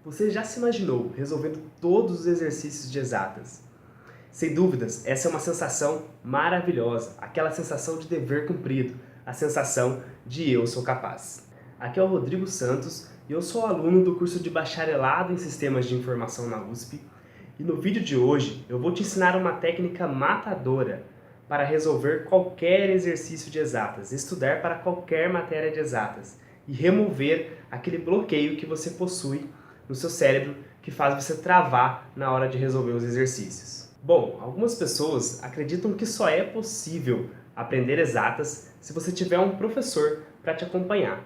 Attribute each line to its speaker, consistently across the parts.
Speaker 1: Você já se imaginou resolvendo todos os exercícios de exatas? Sem dúvidas, essa é uma sensação maravilhosa, aquela sensação de dever cumprido, a sensação de eu sou capaz. Aqui é o Rodrigo Santos e eu sou aluno do curso de Bacharelado em Sistemas de Informação na USP. E no vídeo de hoje eu vou te ensinar uma técnica matadora para resolver qualquer exercício de exatas, estudar para qualquer matéria de exatas e remover aquele bloqueio que você possui no seu cérebro que faz você travar na hora de resolver os exercícios. Bom, algumas pessoas acreditam que só é possível aprender exatas se você tiver um professor para te acompanhar.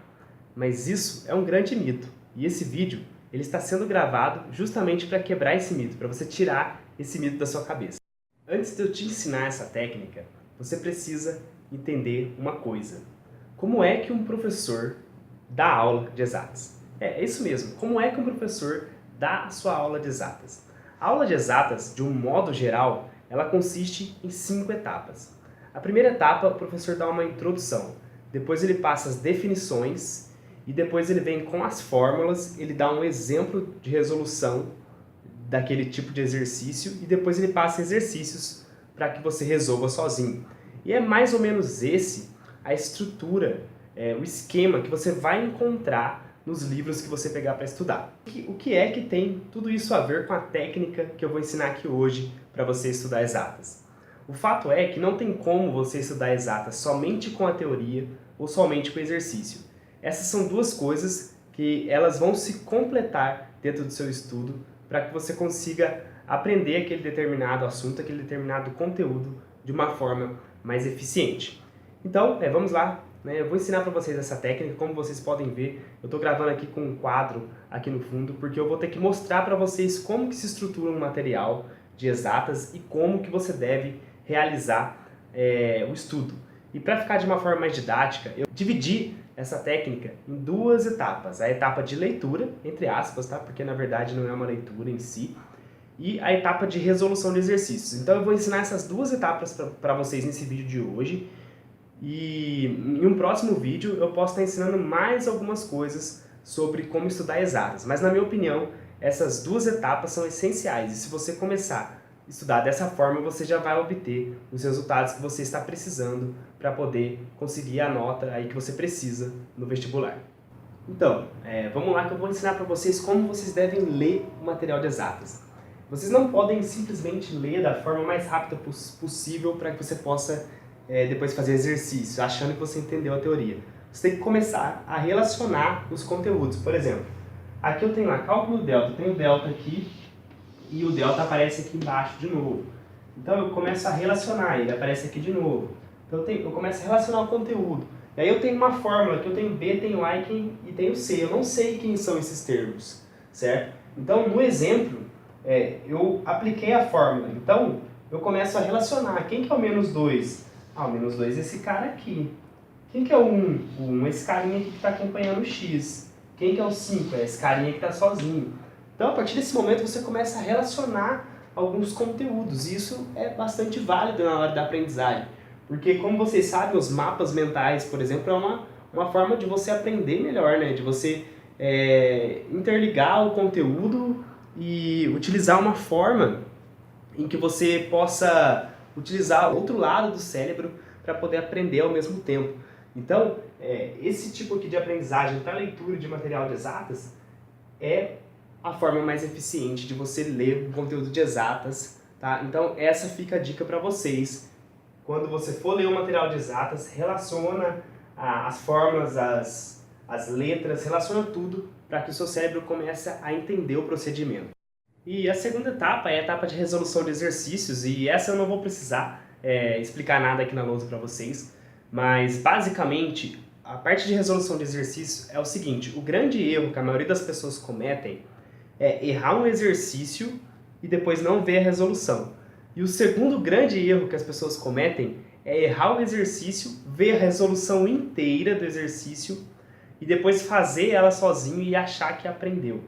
Speaker 1: Mas isso é um grande mito e esse vídeo ele está sendo gravado justamente para quebrar esse mito, para você tirar esse mito da sua cabeça. Antes de eu te ensinar essa técnica, você precisa entender uma coisa. Como é que um professor dá aula de exatas? É isso mesmo, como é que um professor dá a sua aula de exatas? A aula de exatas, de um modo geral, ela consiste em 5 etapas. A primeira etapa, o professor dá uma introdução, depois ele passa as definições e depois ele vem com as fórmulas, ele dá um exemplo de resolução daquele tipo de exercício e depois ele passa exercícios para que você resolva sozinho. E é mais ou menos esse a estrutura, o esquema que você vai encontrar nos livros que você pegar para estudar. O que é que tem tudo isso a ver com a técnica que eu vou ensinar aqui hoje para você estudar exatas? O fato é que não tem como você estudar exatas somente com a teoria ou somente com o exercício. Essas são duas coisas que elas vão se completar dentro do seu estudo para que você consiga aprender aquele determinado assunto, aquele determinado conteúdo de uma forma mais eficiente. Então, vamos lá. Eu vou ensinar para vocês essa técnica, como vocês podem ver, eu estou gravando aqui com um quadro aqui no fundo, porque eu vou ter que mostrar para vocês como que se estrutura um material de exatas e como que você deve realizar o estudo. E para ficar de uma forma mais didática, eu dividi essa técnica em 2 etapas. A etapa de leitura, entre aspas, tá? Porque na verdade não é uma leitura em si, e a etapa de resolução de exercícios. Então eu vou ensinar essas 2 etapas para vocês nesse vídeo de hoje. E em um próximo vídeo eu posso estar ensinando mais algumas coisas sobre como estudar exatas. Mas na minha opinião, essas 2 etapas são essenciais. E se você começar a estudar dessa forma, você já vai obter os resultados que você está precisando para poder conseguir a nota aí que você precisa no vestibular. Então, vamos lá que eu vou ensinar para vocês como vocês devem ler o material de exatas. Vocês não podem simplesmente ler da forma mais rápida possível para que você possa depois fazer exercício, achando que você entendeu a teoria. Você tem que começar a relacionar os conteúdos. Por exemplo, aqui eu tenho lá cálculo delta, eu tenho o delta aqui e o delta aparece aqui embaixo de novo. Então eu começo a relacionar, ele aparece aqui de novo. Então eu começo a relacionar o conteúdo. E aí eu tenho uma fórmula, que eu tenho B, tenho A e tenho C. Eu não sei quem são esses termos, certo? Então no exemplo, eu apliquei a fórmula. Então eu começo a relacionar. Quem que é o menos 2? O menos 2 é esse cara aqui. Quem que é o 1? O 1 é esse carinha aqui que está acompanhando o X. Quem que é o 5? É esse carinha que está sozinho. Então, a partir desse momento, você começa a relacionar alguns conteúdos. E isso é bastante válido na hora da aprendizagem. Porque, como vocês sabem, os mapas mentais, por exemplo, é uma forma de você aprender melhor, né? De você interligar o conteúdo e utilizar uma forma em que você possa utilizar outro lado do cérebro para poder aprender ao mesmo tempo. Então, esse tipo aqui de aprendizagem para leitura de material de exatas é a forma mais eficiente de você ler o conteúdo de exatas, tá? Então, essa fica a dica para vocês. Quando você for ler o material de exatas, relaciona as fórmulas, as letras, relaciona tudo para que o seu cérebro comece a entender o procedimento. E a segunda etapa é a etapa de resolução de exercícios, e essa eu não vou precisar explicar nada aqui na lousa para vocês, mas basicamente a parte de resolução de exercícios é o seguinte: o grande erro que a maioria das pessoas cometem é errar um exercício e depois não ver a resolução. E o segundo grande erro que as pessoas cometem é errar o exercício, ver a resolução inteira do exercício e depois fazer ela sozinho e achar que aprendeu.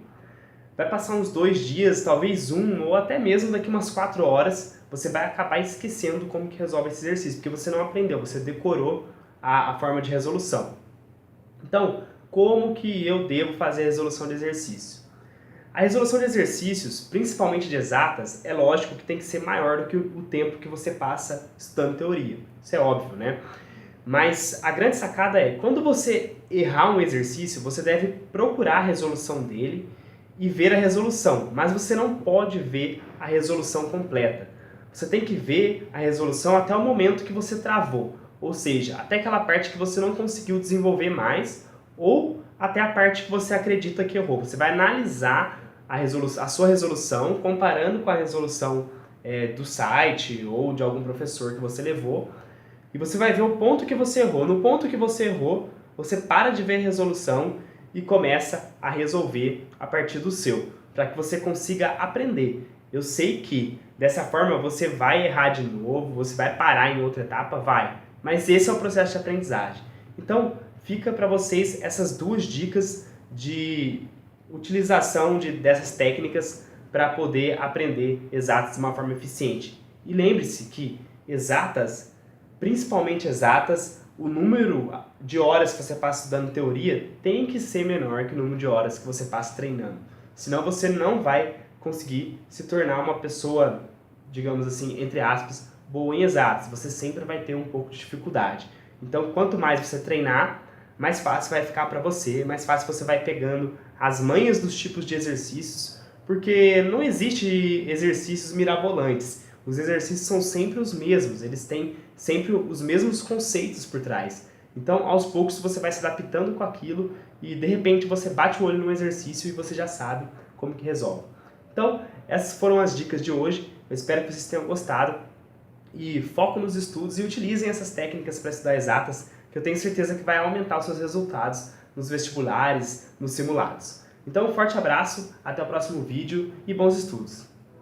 Speaker 1: Vai passar uns 2 dias, talvez 1, ou até mesmo daqui umas 4 horas, você vai acabar esquecendo como que resolve esse exercício, porque você não aprendeu, você decorou a forma de resolução. Então, como que eu devo fazer a resolução de exercício? A resolução de exercícios, principalmente de exatas, é lógico que tem que ser maior do que o tempo que você passa estudando teoria. Isso é óbvio, né? Mas a grande sacada é, quando você errar um exercício, você deve procurar a resolução dele e ver a resolução, mas você não pode ver a resolução completa. Você tem que ver a resolução até o momento que você travou, ou seja, até aquela parte que você não conseguiu desenvolver mais, ou até a parte que você acredita que errou. Você vai analisar a sua resolução comparando com a resolução do site ou de algum professor que você levou, e você vai ver o ponto que você errou. No ponto que você errou, você para de ver a resolução e começa a resolver a partir do seu, para que você consiga aprender. Eu sei que dessa forma você vai errar de novo, você vai parar em outra etapa, vai. Mas esse é o processo de aprendizagem. Então, fica para vocês essas duas dicas de utilização dessas técnicas para poder aprender exatas de uma forma eficiente. E lembre-se que exatas, principalmente exatas, o número de horas que você passa estudando teoria tem que ser menor que o número de horas que você passa treinando. Senão você não vai conseguir se tornar uma pessoa, digamos assim, entre aspas, boa em exatas. Você sempre vai ter um pouco de dificuldade. Então, quanto mais você treinar, mais fácil vai ficar para você, mais fácil você vai pegando as manhas dos tipos de exercícios, porque não existe exercícios mirabolantes. Os exercícios são sempre os mesmos, eles têm sempre os mesmos conceitos por trás. Então, aos poucos, você vai se adaptando com aquilo e, de repente, você bate o olho no exercício e você já sabe como que resolve. Então, essas foram as dicas de hoje. Eu espero que vocês tenham gostado. E foco nos estudos e utilizem essas técnicas para estudar exatas, que eu tenho certeza que vai aumentar os seus resultados nos vestibulares, nos simulados. Então, um forte abraço, até o próximo vídeo e bons estudos!